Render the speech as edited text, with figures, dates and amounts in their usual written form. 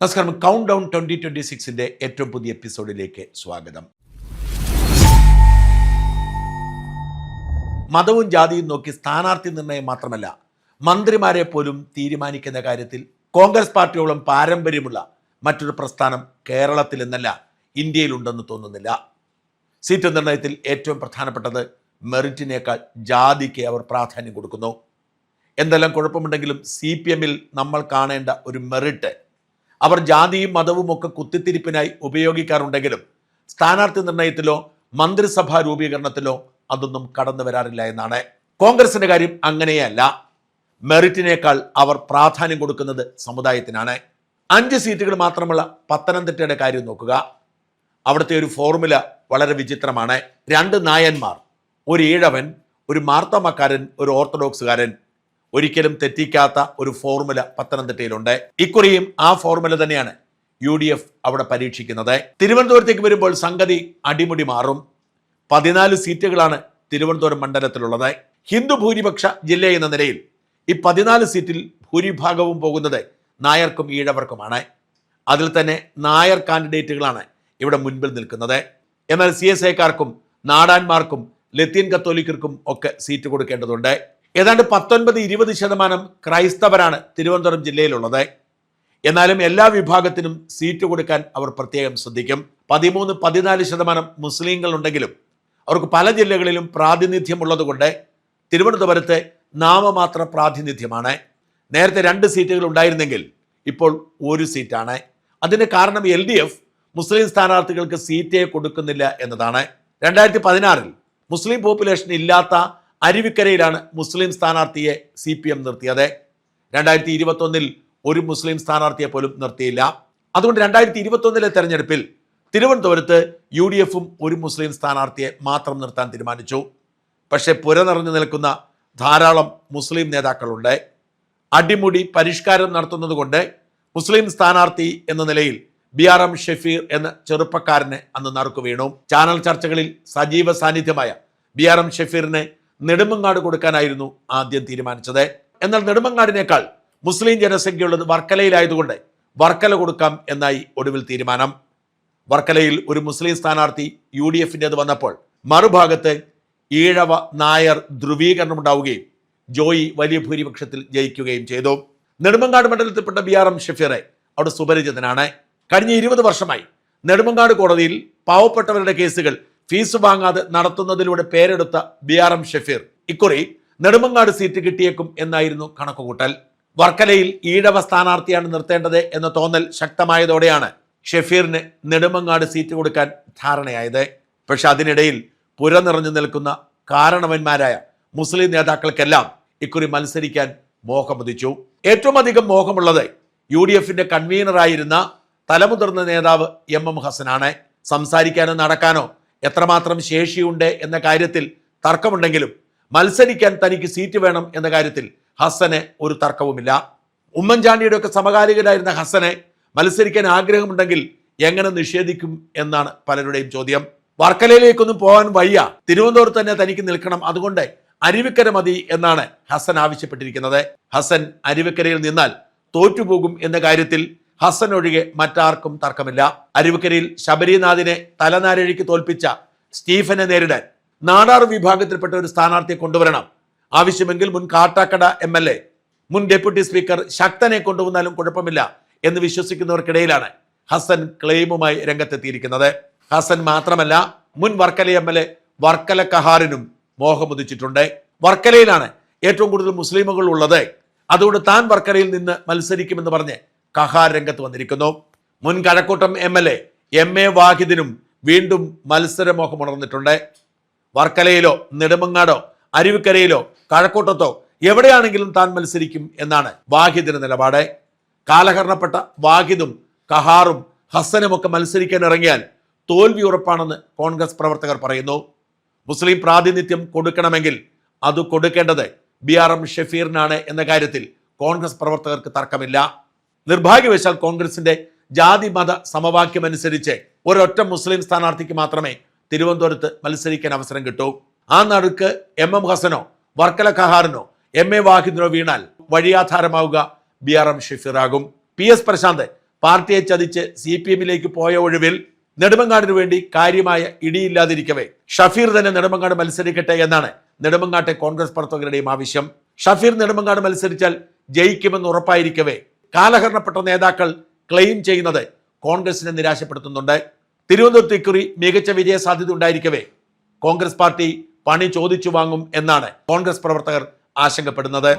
നമസ്കാരം. Count down 2026 ഏറ്റവും പുതിയ എപ്പിസോഡിലേക്ക് സ്വാഗതം. മതവും ജാതിയും നോക്കി സ്ഥാനാർത്ഥി നിർണയം മാത്രമല്ല, മന്ത്രിമാരെ പോലും തീരുമാനിക്കുന്ന കാര്യത്തിൽ കോൺഗ്രസ് പാർട്ടിയോളം പാരമ്പര്യമുള്ള മറ്റൊരു പ്രസ്ഥാനം കേരളത്തിൽ എന്നല്ല ഇന്ത്യയിലുണ്ടെന്ന് തോന്നുന്നില്ല. സീറ്റ് നിർണയത്തിൽ ഏറ്റവും പ്രധാനപ്പെട്ടത് മെറിറ്റിനേക്കാൾ ജാതിക്ക് അവർ പ്രാധാന്യം കൊടുക്കുന്നു. എന്തെല്ലാം കുഴപ്പമുണ്ടെങ്കിലും CPM-ൽ നമ്മൾ കാണേണ്ട ഒരു മെറിറ്റ് അവർ ജാതിയും മതവും ഒക്കെ കുത്തിത്തിരിപ്പിനായി ഉപയോഗിക്കാറുണ്ടെങ്കിലും സ്ഥാനാർത്ഥി നിർണയത്തിലോ മന്ത്രിസഭാ രൂപീകരണത്തിലോ അതൊന്നും കടന്നു വരാറില്ല എന്നാണ്. കോൺഗ്രസിന്റെ കാര്യം അങ്ങനെയല്ല. മെറിറ്റിനേക്കാൾ അവർ പ്രാധാന്യം കൊടുക്കുന്നത് സമുദായത്തിനാണ്. 5 സീറ്റുകൾ മാത്രമുള്ള പത്തനംതിട്ടയുടെ കാര്യം നോക്കുക. അവിടുത്തെ ഒരു ഫോർമുല വളരെ വിചിത്രമാണ്. 2 നായന്മാർ, ഒരു ഈഴവൻ, ഒരു മാർത്തമക്കാരൻ, ഒരു ഓർത്തഡോക്സുകാരൻ. ഒരിക്കലും തെറ്റിക്കാത്ത ഒരു ഫോർമുല പത്തനംതിട്ടയിലുണ്ട്. ഇക്കുറിയും ആ ഫോർമുല തന്നെയാണ് UDF അവിടെ പരീക്ഷിക്കുന്നത്. തിരുവനന്തപുരത്തേക്ക് വരുമ്പോൾ സംഗതി അടിമുടി മാറും. 14 സീറ്റുകളാണ് തിരുവനന്തപുരം മണ്ഡലത്തിലുള്ളത്. ഹിന്ദു ഭൂരിപക്ഷ ജില്ല എന്ന നിലയിൽ ഈ 14 സീറ്റിൽ ഭൂരിഭാഗവും പോകുന്നത് നായർക്കും ഈഴവർക്കുമാണ്. അതിൽ തന്നെ നായർ കാൻഡിഡേറ്റുകളാണ് ഇവിടെ മുൻപിൽ നിൽക്കുന്നത്. എന്നാൽ CSIക്കാർക്കും നാടാന്മാർക്കും ലത്തീൻ കത്തോലിക്കർക്കും ഒക്കെ സീറ്റ് കൊടുക്കേണ്ടതുണ്ട്. ഏതാണ്ട് 19-20% ക്രൈസ്തവരാണ് തിരുവനന്തപുരം ജില്ലയിലുള്ളത്. എന്നാലും എല്ലാ വിഭാഗത്തിനും സീറ്റ് കൊടുക്കാൻ അവർ പ്രത്യേകം ശ്രദ്ധിക്കും. 13-14% മുസ്ലിങ്ങളുണ്ടെങ്കിലും അവർക്ക് പല ജില്ലകളിലും പ്രാതിനിധ്യമുള്ളതുകൊണ്ട് തിരുവനന്തപുരത്ത് നാമമാത്ര പ്രാതിനിധ്യമാണ്. നേരത്തെ 2 സീറ്റുകൾ ഉണ്ടായിരുന്നെങ്കിൽ ഇപ്പോൾ 1 സീറ്റാണ്. അതിന് കാരണം LDF മുസ്ലിം സ്ഥാനാർത്ഥികൾക്ക് സീറ്റേ കൊടുക്കുന്നില്ല എന്നതാണ്. 2016-ൽ മുസ്ലിം പോപ്പുലേഷൻ ഇല്ലാത്ത അരുവിക്കരയിലാണ് മുസ്ലിം സ്ഥാനാർത്ഥിയെ CPM നിർത്തിയത്. 2021-ൽ ഒരു മുസ്ലിം സ്ഥാനാർത്ഥിയെ പോലും നിർത്തിയില്ല. അതുകൊണ്ട് 2021-ലെ തെരഞ്ഞെടുപ്പിൽ തിരുവനന്തപുരത്ത് UDFും ഒരു മുസ്ലിം സ്ഥാനാർത്ഥിയെ മാത്രം നിർത്താൻ തീരുമാനിച്ചു. പക്ഷേ പുരനിറഞ്ഞു നിൽക്കുന്ന ധാരാളം മുസ്ലിം നേതാക്കളുണ്ട്. അടിമുടി പരിഷ്കാരം നടത്തുന്നത് കൊണ്ട് മുസ്ലിം സ്ഥാനാർത്ഥി എന്ന നിലയിൽ BRM ഷഫീർ എന്ന ചെറുപ്പക്കാരന് അന്ന് നറുക്കു വീണു. ചാനൽ ചർച്ചകളിൽ സജീവ സാന്നിധ്യമായ BRM ഷഫീറിനെ നെടുമങ്ങാട് കൊടുക്കാനായിരുന്നു ആദ്യം തീരുമാനിച്ചത്. എന്നാൽ നെടുമങ്ങാടിനേക്കാൾ മുസ്ലിം ജനസംഖ്യയുള്ളത് വർക്കലയിലായതുകൊണ്ട് വർക്കല കൊടുക്കാം എന്നായി ഒടുവിൽ തീരുമാനം. വർക്കലയിൽ ഒരു മുസ്ലിം സ്ഥാനാർത്ഥി UDFൻ്റേത് വന്നപ്പോൾ മറുഭാഗത്ത് ഈഴവ നായർ ധ്രുവീകരണം ഉണ്ടാവുകയും ജോയി വലിയ ഭൂരിപക്ഷത്തിൽ ജയിക്കുകയും ചെയ്തു. നെടുമങ്ങാട് മണ്ഡലത്തിൽപ്പെട്ട BRM ഷഫീറെ അവിടെ സുപരിചിതനാണ്. കഴിഞ്ഞ 20 വർഷമായി നെടുമങ്ങാട് കോടതിയിൽ പാവപ്പെട്ടവരുടെ കേസുകൾ ഫീസ് വാങ്ങാതെ നടത്തുന്നതിലൂടെ പേരെടുത്ത BRM ഷഫീർ ഇക്കുറി നെടുമങ്ങാട് സീറ്റ് കിട്ടിയേക്കും എന്നായിരുന്നു കണക്കുകൂട്ടൽ. വർക്കലയിൽ ഈഴവ സ്ഥാനാർത്ഥിയാണ് നിർത്തേണ്ടത് എന്ന തോന്നൽ ശക്തമായതോടെയാണ് ഷഫീറിന് നെടുമങ്ങാട് സീറ്റ് കൊടുക്കാൻ ധാരണയായത്. പക്ഷെ അതിനിടയിൽ പുരനിറഞ്ഞു നിൽക്കുന്ന കാരണവന്മാരായ മുസ്ലിം നേതാക്കൾക്കെല്ലാം ഇക്കുറി മത്സരിക്കാൻ മോഹമുദിച്ചു. ഏറ്റവും അധികം മോഹമുള്ളത് UDFന്റെ കൺവീനറായിരുന്ന തലമുതിർന്ന നേതാവ് MM ഹസനാണ്. സംസാരിക്കാനോ നടക്കാനോ എത്രമാത്രം ശേഷിയുണ്ട് എന്ന കാര്യത്തിൽ തർക്കമുണ്ടെങ്കിലും മത്സരിക്കാൻ തനിക്ക് സീറ്റ് വേണം എന്ന കാര്യത്തിൽ ഹസന് ഒരു തർക്കവുമില്ല. ഉമ്മൻചാണ്ടിയുടെ ഒക്കെ സമകാലികരായിരുന്ന ഹസനെ മത്സരിക്കാൻ ആഗ്രഹമുണ്ടെങ്കിൽ എങ്ങനെ നിഷേധിക്കും എന്നാണ് പലരുടെയും ചോദ്യം. വർക്കലയിലേക്കൊന്നും പോകാൻ വയ്യ, തിരുവനന്തപുരത്ത് തന്നെ തനിക്ക് നിൽക്കണം, അതുകൊണ്ട് അരുവിക്കര മതി എന്നാണ് ഹസൻ ആവശ്യപ്പെട്ടിരിക്കുന്നത്. ഹസൻ അരുവിക്കരയിൽ നിന്നാൽ തോറ്റുപോകും എന്ന കാര്യത്തിൽ ഹസൻ ഒഴികെ മറ്റാർക്കും തർക്കമില്ല. അരുവിക്കരയിൽ ശബരിനാഥിനെ തലനാരിഴയ്ക്ക് തോൽപ്പിച്ച സ്റ്റീഫനെ നേരിടാൻ നാടാർ വിഭാഗത്തിൽപ്പെട്ട ഒരു സ്ഥാനാർത്ഥിയെ കൊണ്ടുവരണം. ആവശ്യമെങ്കിൽ മുൻ കാട്ടാക്കട MLA, മുൻ ഡെപ്യൂട്ടി സ്പീക്കർ ശക്തനെ കൊണ്ടുവന്നാലും കുഴപ്പമില്ല എന്ന് വിശ്വസിക്കുന്നവർക്കിടയിലാണ് ഹസൻ ക്ലെയിമുമായി രംഗത്തെത്തിയിരിക്കുന്നത്. ഹസൻ മാത്രമല്ല, മുൻ വർക്കല MLA വർക്കല കഹാറിനും മോഹമുദിച്ചിട്ടുണ്ട്. വർക്കലയിലാണ് ഏറ്റവും കൂടുതൽ മുസ്ലിമുകൾ ഉള്ളത്. അതുകൊണ്ട് താൻ വർക്കലയിൽ നിന്ന് മത്സരിക്കുമെന്ന് പറഞ്ഞ് കഹാർ രംഗത്ത് വന്നിരിക്കുന്നു. മുൻ കഴക്കൂട്ടം MLA MA വാഹിദിനും വീണ്ടും മത്സരമോഹമുണർന്നിട്ടുണ്ട്. വർക്കലയിലോ നെടുമങ്ങാടോ അരുവിക്കരയിലോ കഴക്കൂട്ടത്തോ എവിടെയാണെങ്കിലും താൻ മത്സരിക്കും എന്നാണ് വാഹിദിന്റെ നിലപാട്. കാലഹരണപ്പെട്ട വാഹിദും കഹാറും ഹസനുമൊക്കെ മത്സരിക്കാൻ ഇറങ്ങിയാൽ തോൽവി ഉറപ്പാണെന്ന് കോൺഗ്രസ് പ്രവർത്തകർ പറയുന്നു. മുസ്ലിം പ്രാതിനിധ്യം കൊടുക്കണമെങ്കിൽ അത് കൊടുക്കേണ്ടത് BRM ഷഫീറിനാണ് എന്ന കാര്യത്തിൽ കോൺഗ്രസ് പ്രവർത്തകർക്ക് തർക്കമില്ല. നിർഭാഗ്യവശാൽ കോൺഗ്രസിന്റെ ജാതി മത സമവാക്യമനുസരിച്ച് ഒരൊറ്റ മുസ്ലിം സ്ഥാനാർത്ഥിക്ക് മാത്രമേ തിരുവനന്തപുരത്ത് മത്സരിക്കാൻ അവസരം കിട്ടൂ. ആ നടുക്ക് MM ഹസനോ വർക്കല കഹാറിനോ MA വാഹിദിനോ വീണാൽ വഴിയാധാരമാവുക BRM ഷഫീറാകും. PS പ്രശാന്ത് പാർട്ടിയെ ചതിച്ച് CPM-ലേക്ക് പോയ ഒഴിവിൽ നെടുമങ്ങാടിന് വേണ്ടി കാര്യമായ ഇടിയില്ലാതിരിക്കവേ ഷഫീർ തന്നെ നെടുമങ്ങാട് മത്സരിക്കട്ടെ എന്നാണ് നെടുമങ്ങാട്ടെ കോൺഗ്രസ് പ്രവർത്തകരുടെയും ആവശ്യം. ഷഫീർ നെടുമങ്ങാട് മത്സരിച്ചാൽ ജയിക്കുമെന്ന് ഉറപ്പായിരിക്കവേ കാലഹരണപ്പെട്ട നേതാക്കൾ ക്ലെയിം ചെയ്യുന്നത് കോൺഗ്രസിനെ നിരാശപ്പെടുത്തുന്നുണ്ട്. തിരുവനന്തപുരത്ത് ഇക്കുറി മികച്ച വിജയ സാധ്യത ഉണ്ടായിരിക്കവേ കോൺഗ്രസ് പാർട്ടി പണി ചോദിച്ചു വാങ്ങും എന്നാണ് കോൺഗ്രസ് പ്രവർത്തകർ ആശങ്കപ്പെടുന്നത്.